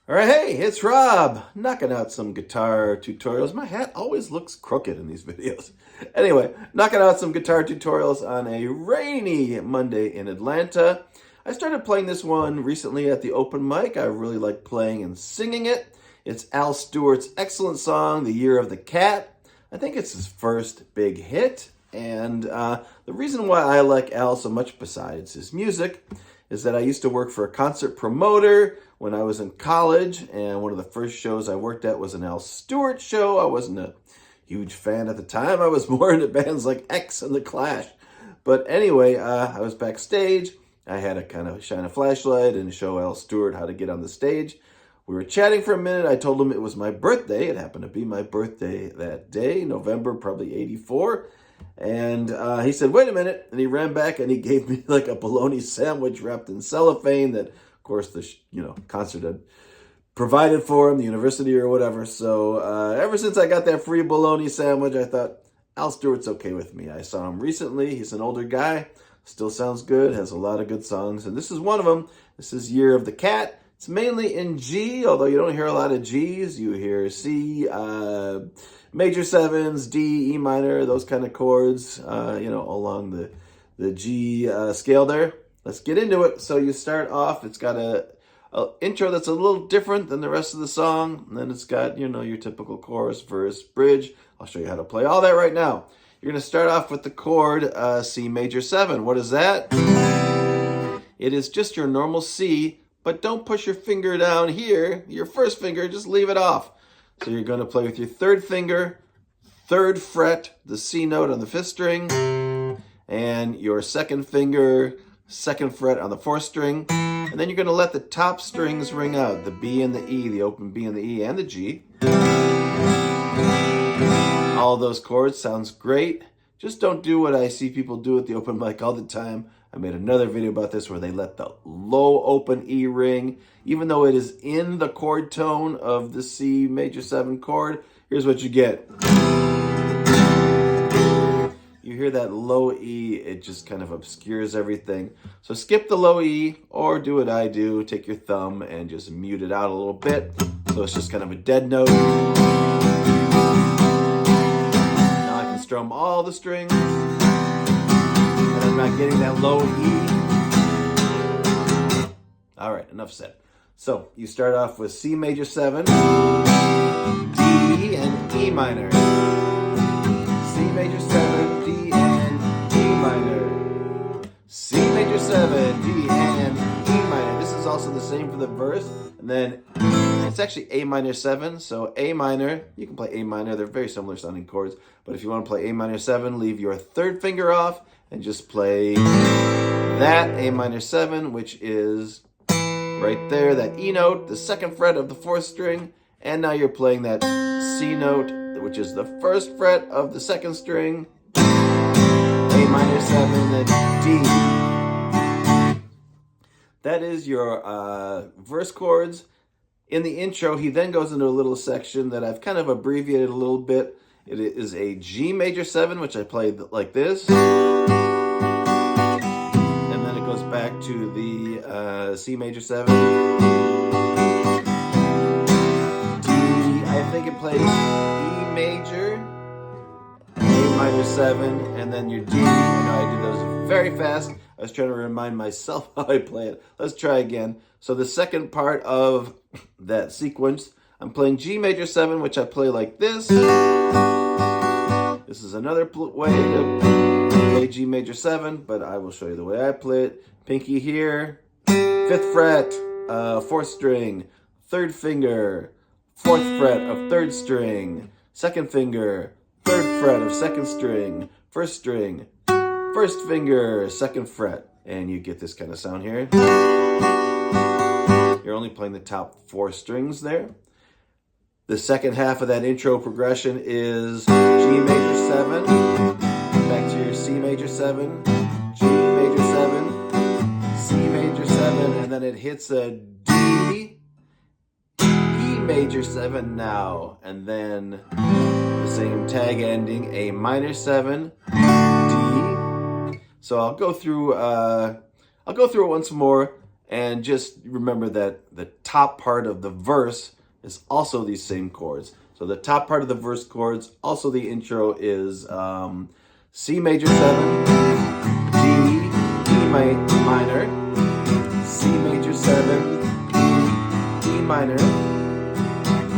All right, hey, it's Rob, knocking out some guitar tutorials. My hat always looks crooked in these videos. Anyway, knocking out some guitar tutorials on a rainy Monday in Atlanta. I started playing this one recently at the open mic. I really like playing and singing it. It's Al Stewart's excellent song, The Year of the Cat. I think it's his first big hit. And the reason why I like Al so much, besides his music, is that I used to work for a concert promoter when I was in college, and one of the first shows I worked at was an Al Stewart show. I wasn't a huge fan at the time. I was more into bands like X and The Clash. But anyway, I was backstage. I had to kind of shine a flashlight and show Al Stewart how to get on the stage. We were chatting for a minute. I told him it was my birthday. It happened to be my birthday that day, November, probably 84. And he said, wait a minute. And he ran back and he gave me like a bologna sandwich wrapped in cellophane that, of course, the concert had provided for him, the university or whatever. So ever since I got that free bologna sandwich, I thought, Al Stewart's okay with me. I saw him recently. He's an older guy. Still sounds good. Has a lot of good songs. And this is one of them. This is Year of the Cat. It's mainly in G, although you don't hear a lot of Gs. You hear C, major sevens, D, E minor, those kind of chords, along the G scale there. Let's get into it. So you start off, it's got a intro that's a little different than the rest of the song. And then it's got, your typical chorus, verse, bridge. I'll show you how to play all that right now. You're going to start off with the chord C major 7. What is that? It is just your normal C, but don't push your finger down here. Your first finger, just leave it off. So you're going to play with your third finger, third fret, the C note on the fifth string, and your second finger, second fret on the fourth string. And then you're going to let the top strings ring out, the B and the E, the open B and the E and the G. All those chords sounds great. Just don't do what I see people do at the open mic all the time. I made another video about this where they let the low open E ring, even though it is in the chord tone of the C major 7 chord. Here's what you get. You hear that low E, it just kind of obscures everything. So skip the low E, or do what I do, take your thumb and just mute it out a little bit. So it's just kind of a dead note. Now I can strum all the strings. And I'm not getting that low E. All right, enough said. So you start off with C major 7, D and E minor. C major 7, D and E minor. C major 7, D and E minor. This is also the same for the verse. And then it's actually A minor 7. So A minor, you can play A minor. They're very similar sounding chords. But if you want to play A minor 7, leave your third finger off and just play that A minor 7, which is right there, that E note, the second fret of the fourth string. And now you're playing that C note, which is the first fret of the second string, A minor 7, then D. That is your verse chords. In the intro, he then goes into a little section that I've kind of abbreviated a little bit. It is a G major 7, which I played like this. And then it goes back to the C major 7. I think it plays E major, A minor 7, and then your D. I do those very fast. I was trying to remind myself how I play it. Let's try again. So the second part of that sequence, I'm playing G major 7, which I play like this. This is another way to play G major 7, but I will show you the way I play it. Pinky here, 5th fret, 4th string, 3rd finger, 4th fret of 3rd string, 2nd finger, 3rd fret of 2nd string, 1st string, 1st finger, 2nd fret. And you get this kind of sound here. You're only playing the top 4 strings there. The second half of that intro progression is G major 7, back to your C major 7, G major 7, C major 7, and then it hits a D, E major 7 now, and then the same tag ending, A minor 7, D. So I'll go through it once more, And just remember that the top part of the verse is also these same chords. So the top part of the verse chords, also the intro is C major 7, D, E minor, C major 7, D, E minor,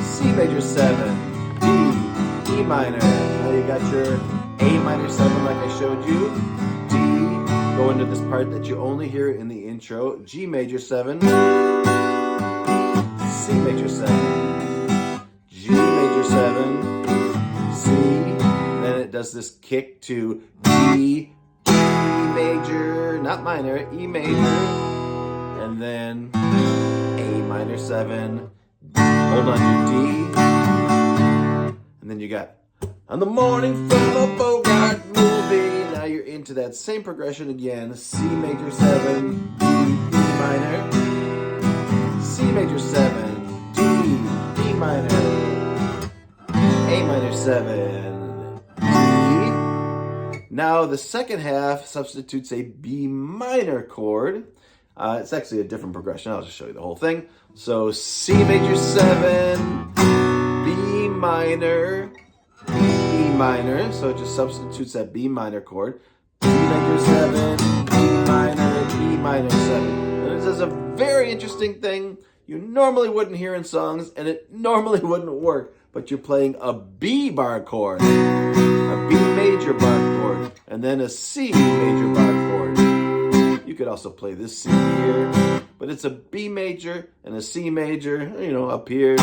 C major 7, D, E minor. Now you got your A minor 7 like I showed you. D, go into this part that you only hear in the intro. G major 7, C major 7, G major 7, C, then it does this kick to D, E major, not minor, E major, and then A minor 7, hold on to D, and then you got On the Morning from a Bogart Movie. Now you're into that same progression again, C major 7, D, E minor, C major 7, D, E minor, A minor 7, D. Now the second half substitutes a B minor chord. It's actually a different progression. I'll just show you the whole thing. So C major 7, B minor, E minor. So it just substitutes that B minor chord. D major 7, E minor, E minor 7. And this is a very interesting thing you normally wouldn't hear in songs, and it normally wouldn't work. But you're playing a B bar chord, a B major bar chord, and then a C major bar chord. You could also play this C here, but it's a B major and a C major, up here.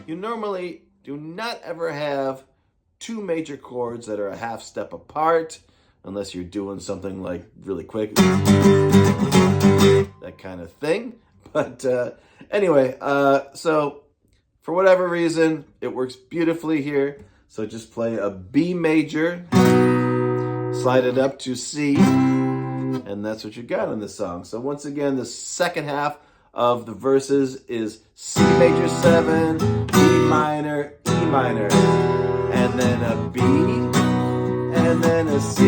You normally do not ever have two major chords that are a half step apart, unless you're doing something like really quick, that kind of thing. But anyway, so for whatever reason, it works beautifully here. So just play a B major, slide it up to C, and that's what you got in the song. So once again, the second half of the verses is C major 7, B minor, E minor, and then a B, and then a C.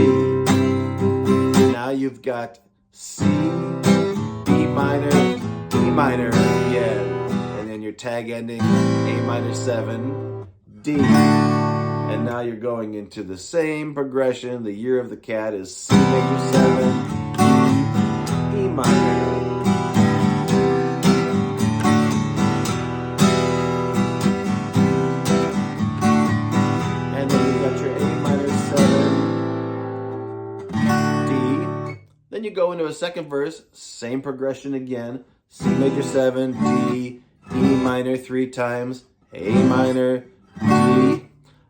Now you've got C, B minor, E minor again, and then your tag ending A minor 7, D. And now you're going into the same progression. The Year of the Cat is C major 7, E minor. And then you got your A minor 7, D. Then you go into a second verse, same progression again. C major 7, D, E minor 3 times, A minor, D.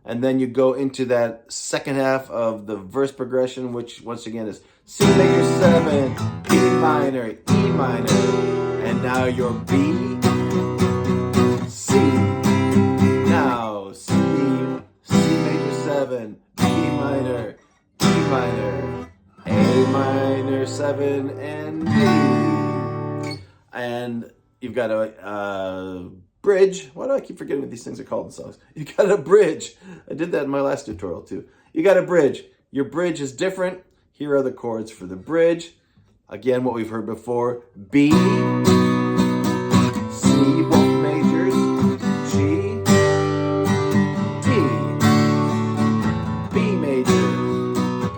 And then you go into that second half of the verse progression, which once again is C major 7, B minor, E minor, and now your B, C. Now C, C major 7, B minor, E minor, A minor 7, and D. And you've got a bridge. Why do I keep forgetting what these things are called in songs? You got a bridge. I did that in my last tutorial too. You got a bridge. Your bridge is different. Here are the chords for the bridge. Again, what we've heard before. B, C, both majors, G, D, B major,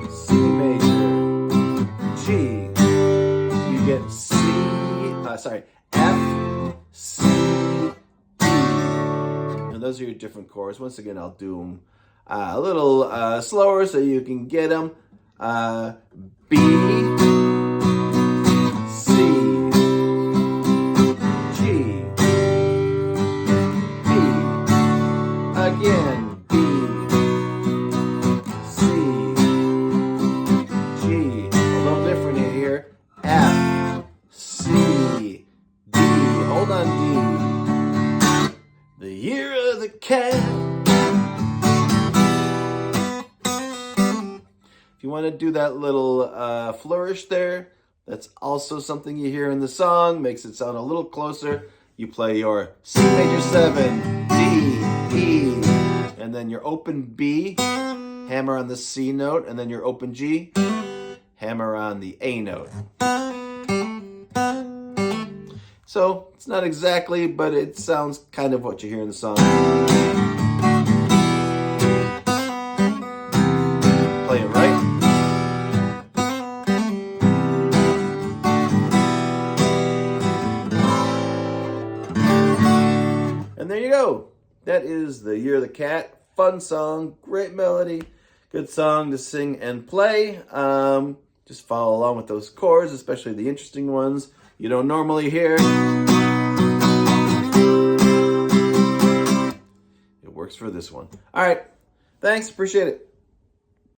C major, G. You get C, F, C, those are your different chords. Once again, I'll do them a little slower so you can get them. B, C, G, B, again, B, C, G, a little different here, F, C, D, hold on, D. The Year of the Cat. If you want to do that little flourish there, that's also something you hear in the song, makes it sound a little closer. You play your C major 7, D, E, and then your open B, hammer on the C note, and then your open G, hammer on the A note. So it's not exactly, but it sounds kind of what you hear in the song. Play it right. And there you go. That is The Year of the Cat. Fun song, great melody, good song to sing and play. Just follow along with those chords, especially the interesting ones you don't normally hear. It works for this one. All right, thanks, appreciate it.